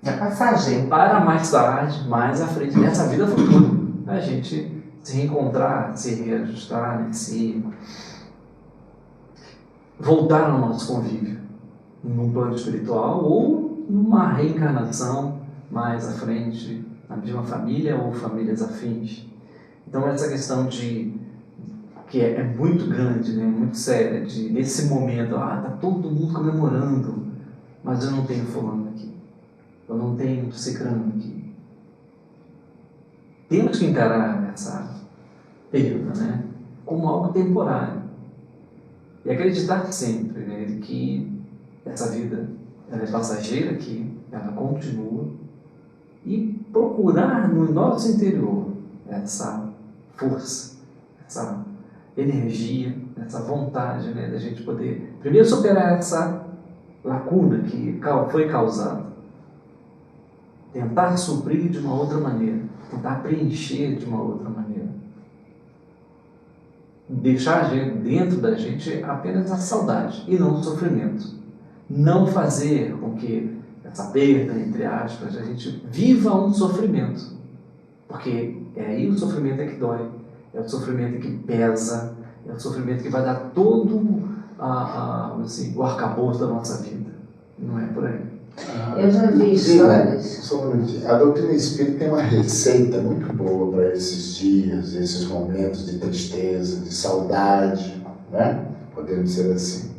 É passagem. Para mais tarde, mais à frente, nessa vida futura, a gente se reencontrar, se reajustar, né, se voltar ao nosso convívio, num plano espiritual ou numa reencarnação mais à frente, na mesma família ou famílias afins. Então essa questão que é muito grande, né, muito séria, nesse momento, tá todo mundo comemorando, mas eu não tenho fulano aqui, eu não tenho cicrano aqui. Temos que encarar essa perda, né, como algo temporário e acreditar sempre, né, que essa vida ela é passageira, que ela continua, e procurar no nosso interior essa força, essa energia, essa vontade, né, da gente poder primeiro superar essa lacuna que foi causada, tentar suprir de uma outra maneira, tentar preencher de uma outra maneira, deixar dentro da gente apenas a saudade e não o sofrimento. Não fazer com que essa perda, entre aspas, a gente viva um sofrimento, porque é aí o sofrimento é que dói, é o sofrimento que pesa, é o sofrimento que vai dar todo assim, o arcabouço da nossa vida. Não é por aí. Eu já vi histórias. Só um minutinho. A doutrina espírita tem uma receita muito boa para esses dias, esses momentos de tristeza, de saudade, né? Podemos dizer assim.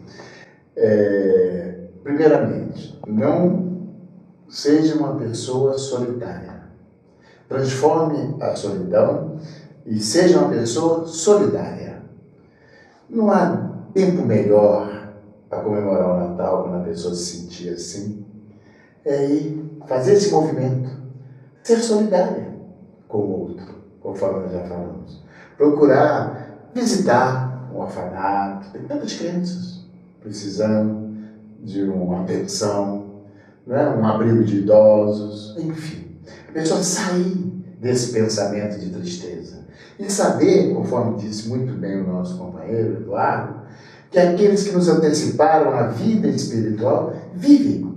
Primeiramente, não seja uma pessoa solitária. Transforme a solidão e seja uma pessoa solidária. Não há tempo melhor para comemorar o Natal quando a pessoa se sentir assim. É ir fazer esse movimento, ser solidária com o outro, conforme nós já falamos. Procurar visitar um orfanato, tem tantas crianças precisando de uma pensão, né? Um abrigo de idosos, enfim. A pessoa sair desse pensamento de tristeza e saber, conforme disse muito bem o nosso companheiro Eduardo, que aqueles que nos anteciparam a vida espiritual vivem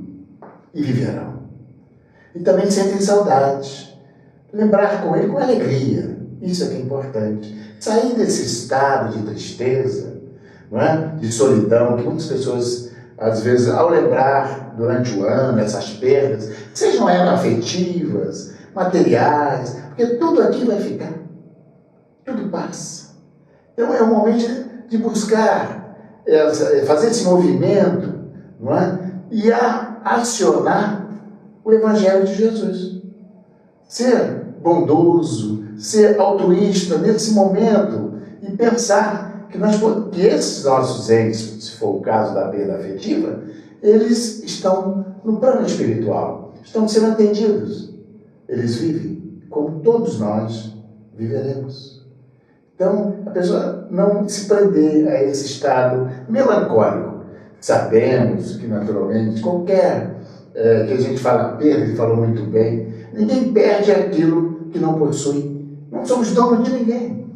e viverão. E também sentem saudade. Lembrar com ele com alegria. Isso é que é importante. Sair desse estado de tristeza, não é? De solidão, que muitas pessoas, às vezes, ao lembrar durante o ano essas perdas, sejam elas afetivas, materiais, porque tudo aqui vai ficar, tudo passa. Então é um momento de buscar, fazer esse movimento, não é? E acionar o Evangelho de Jesus. Ser bondoso, ser altruísta nesse momento e pensar que esses nossos entes, se for o caso da perda afetiva, eles estão no plano espiritual, estão sendo atendidos. Eles vivem como todos nós viveremos. Então, a pessoa não se prender a esse estado melancólico. Sabemos que, naturalmente, qualquer que a gente fala perda, ele falou muito bem, ninguém perde aquilo que não possui. Não somos donos de ninguém.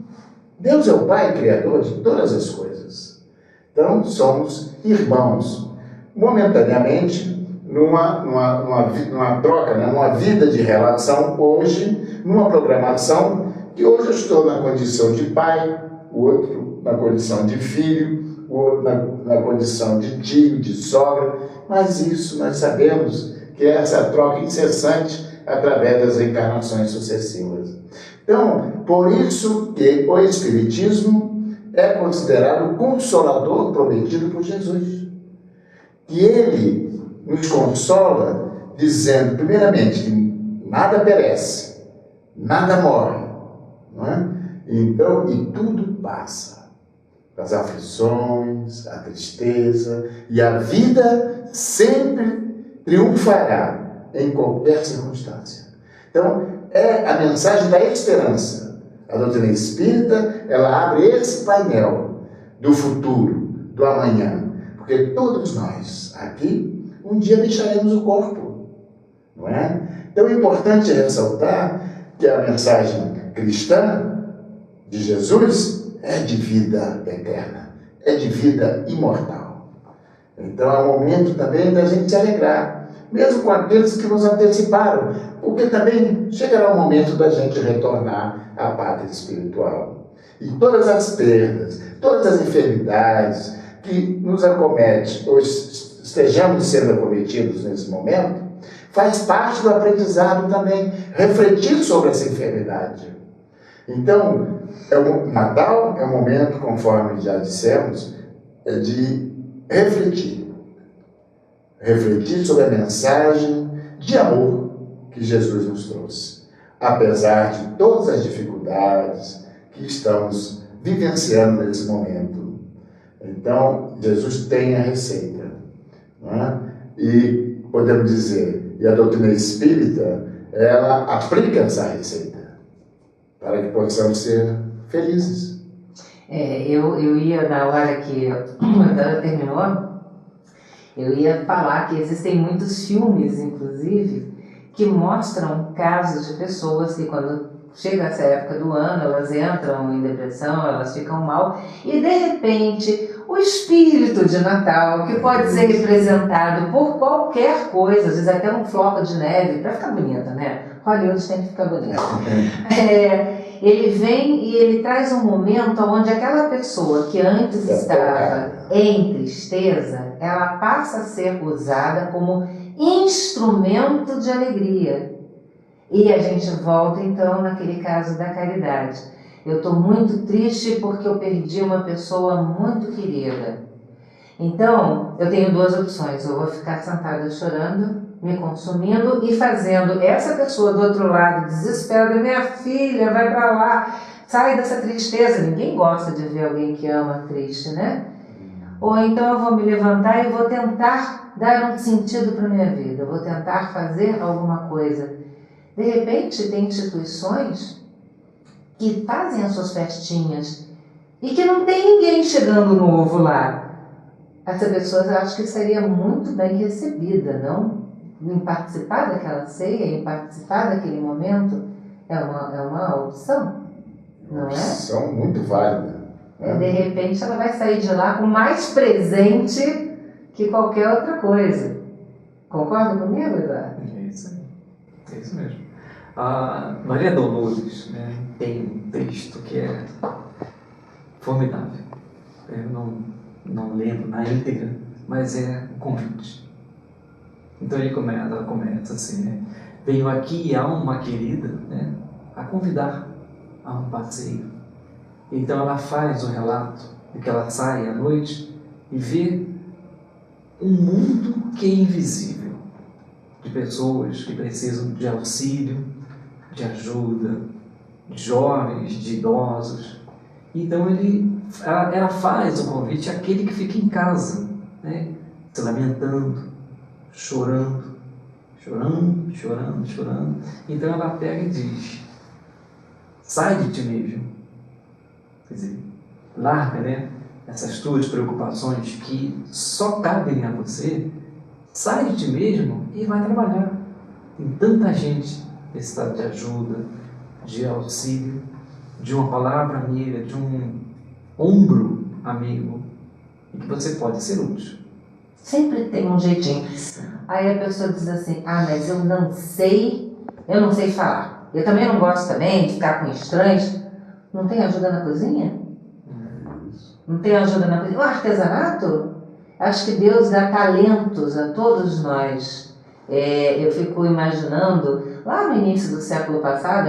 Deus é o Pai Criador de todas as coisas. Então, somos irmãos. Momentaneamente, numa troca, né? Numa vida de relação hoje, numa programação que hoje eu estou na condição de pai, o outro na condição de filho, o outro na condição de tio, de sogra, mas isso nós sabemos que é essa troca incessante através das encarnações sucessivas. Então, por isso que o Espiritismo é considerado o consolador prometido por Jesus. Que ele nos consola dizendo, primeiramente, que nada perece, nada morre, não é? Então, e tudo passa. As aflições, a tristeza, e a vida sempre triunfará em qualquer circunstância. Então, é a mensagem da esperança. A doutrina espírita, ela abre esse painel do futuro, do amanhã, porque todos nós aqui, um dia deixaremos o corpo, não é? Então é importante ressaltar que a mensagem cristã de Jesus é de vida eterna, é de vida imortal. Então é um momento também da gente se alegrar, mesmo com aqueles que nos anteciparam, porque também chegará o momento da gente retornar à pátria espiritual. E todas as perdas, todas as enfermidades que nos acometem, ou estejamos sendo acometidos nesse momento, faz parte do aprendizado também, refletir sobre essa enfermidade. Então, o Natal é um momento, conforme já dissemos, de refletir. Refletir sobre a mensagem de amor que Jesus nos trouxe, apesar de todas as dificuldades que estamos vivenciando nesse momento. Então, Jesus tem a receita, não é? E podemos dizer, e a doutrina espírita, ela aplica essa receita para que possamos ser felizes. Eu ia, na hora que a Dana terminou, eu ia falar que existem muitos filmes, inclusive, que mostram casos de pessoas que quando chega essa época do ano, elas entram em depressão, elas ficam mal, e de repente o espírito de Natal, que pode ser representado por qualquer coisa, às vezes até um floco de neve, para ficar bonita, né? Hollywood tem que ficar bonita. Ele vem e ele traz um momento onde aquela pessoa que antes estava em tristeza, ela passa a ser usada como instrumento de alegria. E a gente volta então naquele caso da caridade. Eu estou muito triste porque eu perdi uma pessoa muito querida. Então, eu tenho duas opções. Eu vou ficar sentada chorando, me consumindo e fazendo essa pessoa do outro lado desesperada. Minha filha, vai para lá, sai dessa tristeza. Ninguém gosta de ver alguém que ama triste, né? Ou então eu vou me levantar e vou tentar dar um sentido para a minha vida. Eu vou tentar fazer alguma coisa. De repente, tem instituições que fazem as suas festinhas e que não tem ninguém chegando novo lá. Essa pessoa, eu acho que seria muito bem recebida, não? Em participar daquela ceia, em participar daquele momento, é uma opção, não é? Uma opção muito válida. Né? De repente, ela vai sair de lá com mais presente que qualquer outra coisa. Concorda comigo, Eduardo? É isso mesmo. A Maria Dolores, né, tem um texto que é formidável. Eu não lembro na íntegra, mas é um convite. Então ela começa assim, né? venho aqui a uma querida, né, a convidar a um passeio. Então ela faz o relato de que ela sai à noite e vê um mundo que é invisível, de pessoas que precisam de auxílio, de ajuda, de jovens, de idosos. Então ela faz o convite àquele que fica em casa, né, se lamentando, chorando. Então ela pega e diz: sai de ti mesmo. Quer dizer, larga, né, essas tuas preocupações que só cabem a você, sai de ti mesmo e vai trabalhar. Tem tanta gente necessitada de ajuda, de auxílio, de uma palavra amiga, de um ombro amigo, e que você pode ser útil. Sempre tem um jeitinho. Aí a pessoa diz assim: ah, mas eu não sei falar. Eu também não gosto também de ficar com estranhos. Não tem ajuda na cozinha? Não tem ajuda na cozinha? O artesanato? Acho que Deus dá talentos a todos nós. Eu fico imaginando, lá no início do século passado,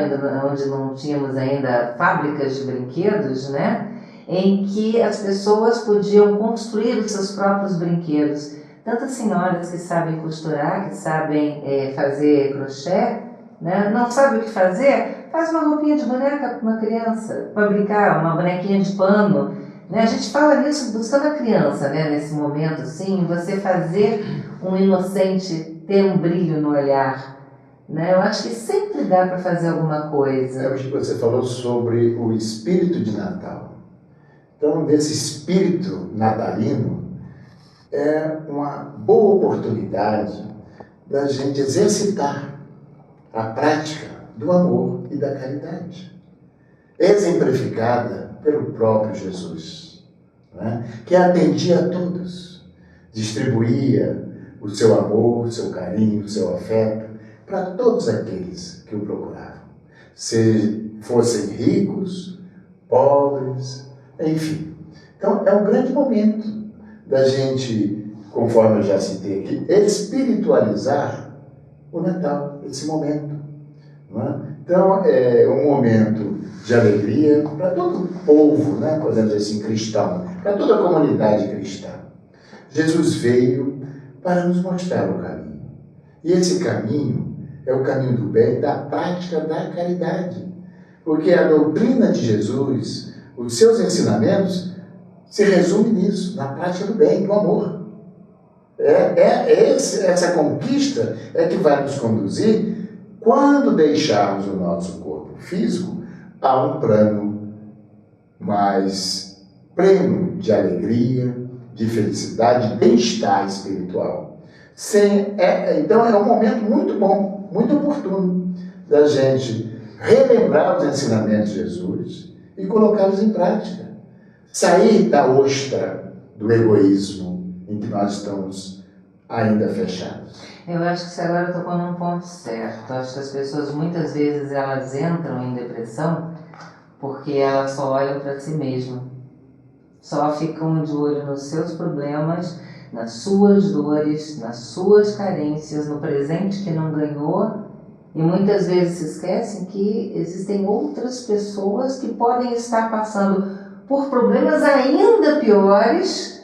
onde não tínhamos ainda fábricas de brinquedos, né? Em que as pessoas podiam construir os seus próprios brinquedos. Tantas senhoras que sabem costurar, que sabem fazer crochê, né? Não sabe o que fazer? Faz uma roupinha de boneca para uma criança, para brincar, uma bonequinha de pano. Né? A gente fala nisso buscando a criança, né? Nesse momento, assim, você fazer um inocente ter um brilho no olhar. Né? Eu acho que sempre dá para fazer alguma coisa. Eu acho que você falou sobre o espírito de Natal. Então, desse espírito natalino, é uma boa oportunidade da gente exercitar a prática do amor e da caridade, exemplificada pelo próprio Jesus, né? Que atendia a todos, distribuía o seu amor, o seu carinho, o seu afeto para todos aqueles que o procuravam, se fossem ricos, pobres, enfim. Então, é um grande momento da gente, conforme eu já citei aqui, espiritualizar o Natal, esse momento. Não é? Então, é um momento de alegria para todo o povo, né? Podemos dizer assim, cristão, para toda a comunidade cristã. Jesus veio para nos mostrar o caminho. E esse caminho é o caminho do bem, da prática da caridade. Porque a doutrina de Jesus, os seus ensinamentos, se resume nisso, na prática do bem, do amor. Essa conquista é que vai nos conduzir, quando deixarmos o nosso corpo físico, a um plano mais pleno de alegria, de felicidade, de bem-estar espiritual. Então é um momento muito bom, muito oportuno, da gente relembrar os ensinamentos de Jesus e colocá-los em prática. Sair da ostra do egoísmo em que nós estamos ainda fechados. Eu acho que você agora tocou num ponto certo. Acho que as pessoas muitas vezes elas entram em depressão porque elas só olham para si mesmas. Só ficam de olho nos seus problemas, nas suas dores, nas suas carências, no presente que não ganhou, e muitas vezes se esquecem que existem outras pessoas que podem estar passando por problemas ainda piores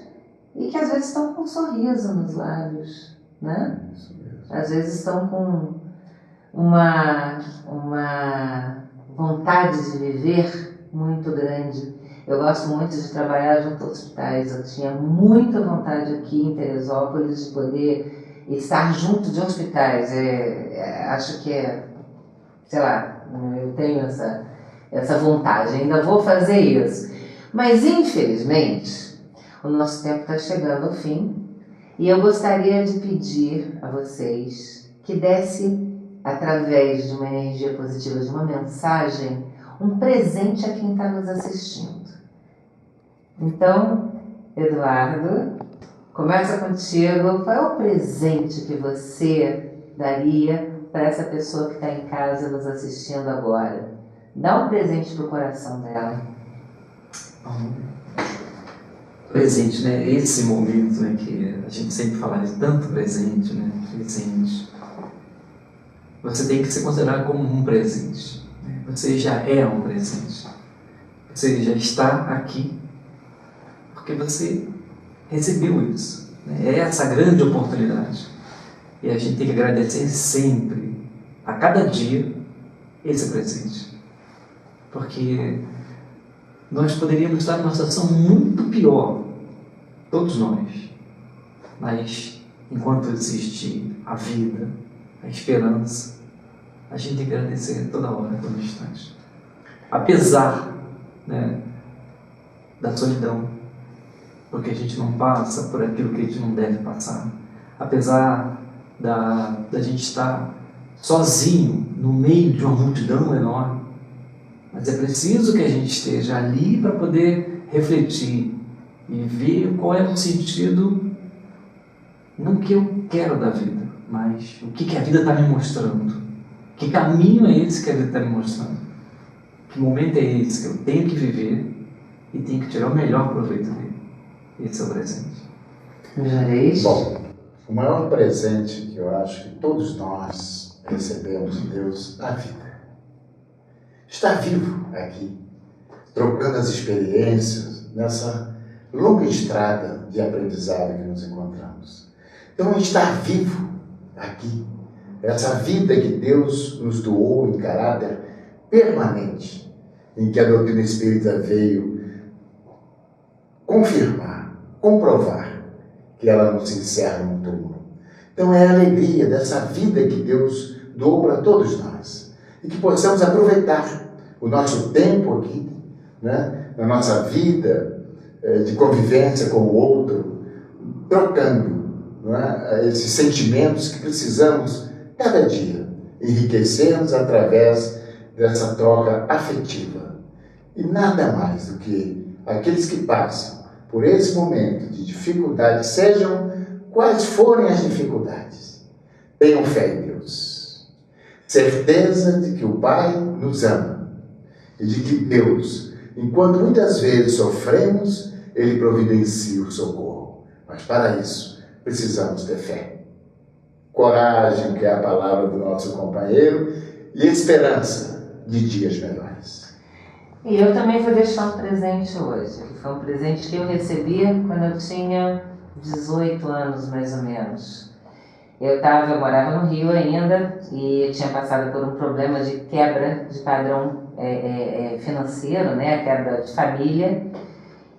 e que às vezes estão com um sorriso nos lábios, né? Às vezes estão com uma vontade de viver muito grande. Eu gosto muito de trabalhar junto aos hospitais. Eu tinha muita vontade aqui em Teresópolis de poder estar junto de hospitais. Acho que sei lá, eu tenho essa vontade, ainda vou fazer isso. Mas, infelizmente, o nosso tempo está chegando ao fim e eu gostaria de pedir a vocês que desse, através de uma energia positiva, de uma mensagem, um presente a quem está nos assistindo. Então, Eduardo, começa contigo. Qual é o presente que você daria para essa pessoa que está em casa nos assistindo agora? Dá um presente para o coração dela. Presente, né? Esse momento, né, que a gente sempre fala de tanto presente, né? Presente. você tem que se considerar como um presente. Você já é um presente. Você já está aqui porque você recebeu isso. É essa grande oportunidade. E a gente tem que agradecer sempre, a cada dia, esse presente. Porque nós poderíamos estar numa situação muito pior, todos nós. Mas enquanto existe a vida, a esperança, a gente tem que agradecer toda hora, todo instante. Apesar, né, da solidão, porque a gente não passa por aquilo que a gente não deve passar. Apesar da gente estar sozinho no meio de uma multidão enorme, mas é preciso que a gente esteja ali para poder refletir e ver qual é o sentido, não que eu quero da vida, mas o que a vida está me mostrando. Que caminho é esse que a vida está me mostrando? Que momento é esse que eu tenho que viver e tenho que tirar o melhor proveito dele? Esse é o presente. Juarez? Bom, o maior presente que eu acho que todos nós recebemos de Deus é a vida. Estar vivo aqui, trocando as experiências nessa longa estrada de aprendizado que nos encontramos. Então, estar vivo aqui, essa vida que Deus nos doou em caráter permanente, em que a doutrina espírita veio confirmar, comprovar que ela não se encerra no túmulo. Então é a alegria dessa vida que Deus doou para todos nós e que possamos aproveitar o nosso tempo aqui, né, na nossa vida de convivência com o outro, trocando, né, esses sentimentos que precisamos cada dia enriquecermos através dessa troca afetiva. E nada mais do que aqueles que passam por esse momento de dificuldade, sejam quais forem as dificuldades, tenham fé em Deus. Certeza de que o Pai nos ama e de que Deus, enquanto muitas vezes sofremos, Ele providencia o socorro. Mas para isso, precisamos ter fé. Coragem, que é a palavra do nosso companheiro, e esperança de dias melhores. E eu também vou deixar um presente hoje, que foi um presente que eu recebi quando eu tinha 18 anos, mais ou menos. Eu morava no Rio ainda e tinha passado por um problema de quebra de padrão financeiro, né, quebra de família.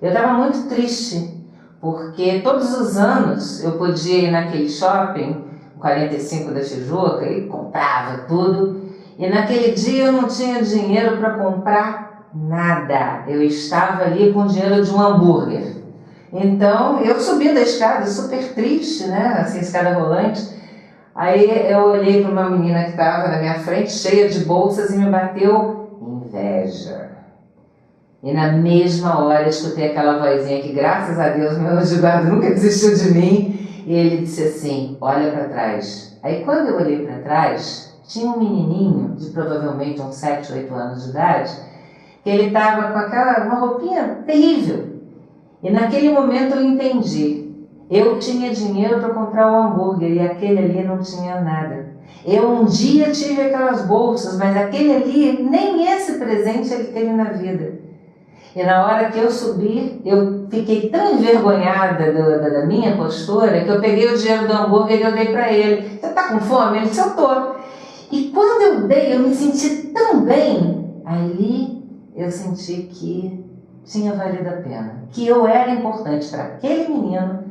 Eu estava muito triste, porque todos os anos eu podia ir naquele shopping, 45 da Tijuca, e comprava tudo. E naquele dia eu não tinha dinheiro para comprar nada. Eu estava ali com o dinheiro de um hambúrguer. Então, eu subi da escada, super triste, né? Assim, escada rolante. Aí eu olhei para uma menina que estava na minha frente, cheia de bolsas, e me bateu inveja. E na mesma hora eu escutei aquela vozinha que, graças a Deus, meu anjo guarda nunca desistiu de mim. E ele disse assim, olha para trás. Aí quando eu olhei para trás, tinha um menininho de provavelmente uns 7, 8 anos de idade, que ele estava com uma roupinha terrível. E naquele momento eu entendi. Eu tinha dinheiro para comprar o hambúrguer e aquele ali não tinha nada. Eu um dia tive aquelas bolsas, mas aquele ali, nem esse presente ele teve na vida. E na hora que eu subi, eu fiquei tão envergonhada da minha postura que eu peguei o dinheiro do hambúrguer e eu dei para ele. Você está com fome? Ele disse, eu tô. E quando eu dei, eu me senti tão bem. Ali eu senti que tinha valido a pena, que eu era importante para aquele menino.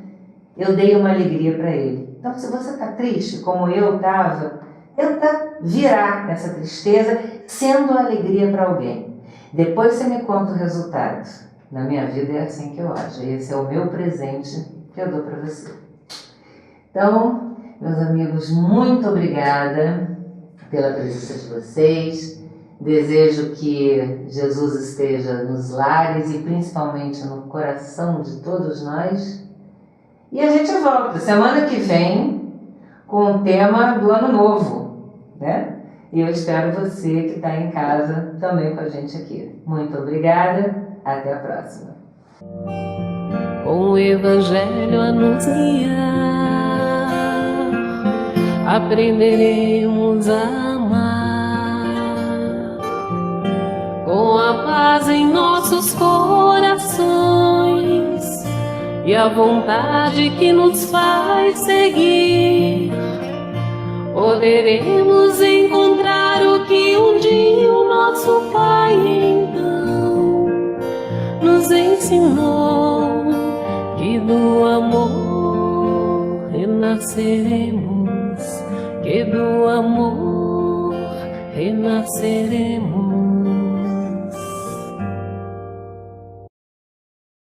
Eu dei uma alegria para ele. Então, se você está triste, como eu estava, tenta virar essa tristeza sendo alegria para alguém. Depois você me conta o resultado. Na minha vida é assim que eu acho. Esse é o meu presente que eu dou para você. Então, meus amigos, muito obrigada pela presença de vocês. Desejo que Jesus esteja nos lares e principalmente no coração de todos nós. E a gente volta semana que vem com o tema do Ano Novo, né? E eu espero você que está em casa também com a gente aqui. Muito obrigada, até a próxima. Com o Evangelho a nos guiar, aprenderemos a amar. Com a paz em nossos corações e a vontade que nos faz seguir, poderemos encontrar o que um dia o nosso Pai então nos ensinou, que do amor renasceremos, que do amor renasceremos.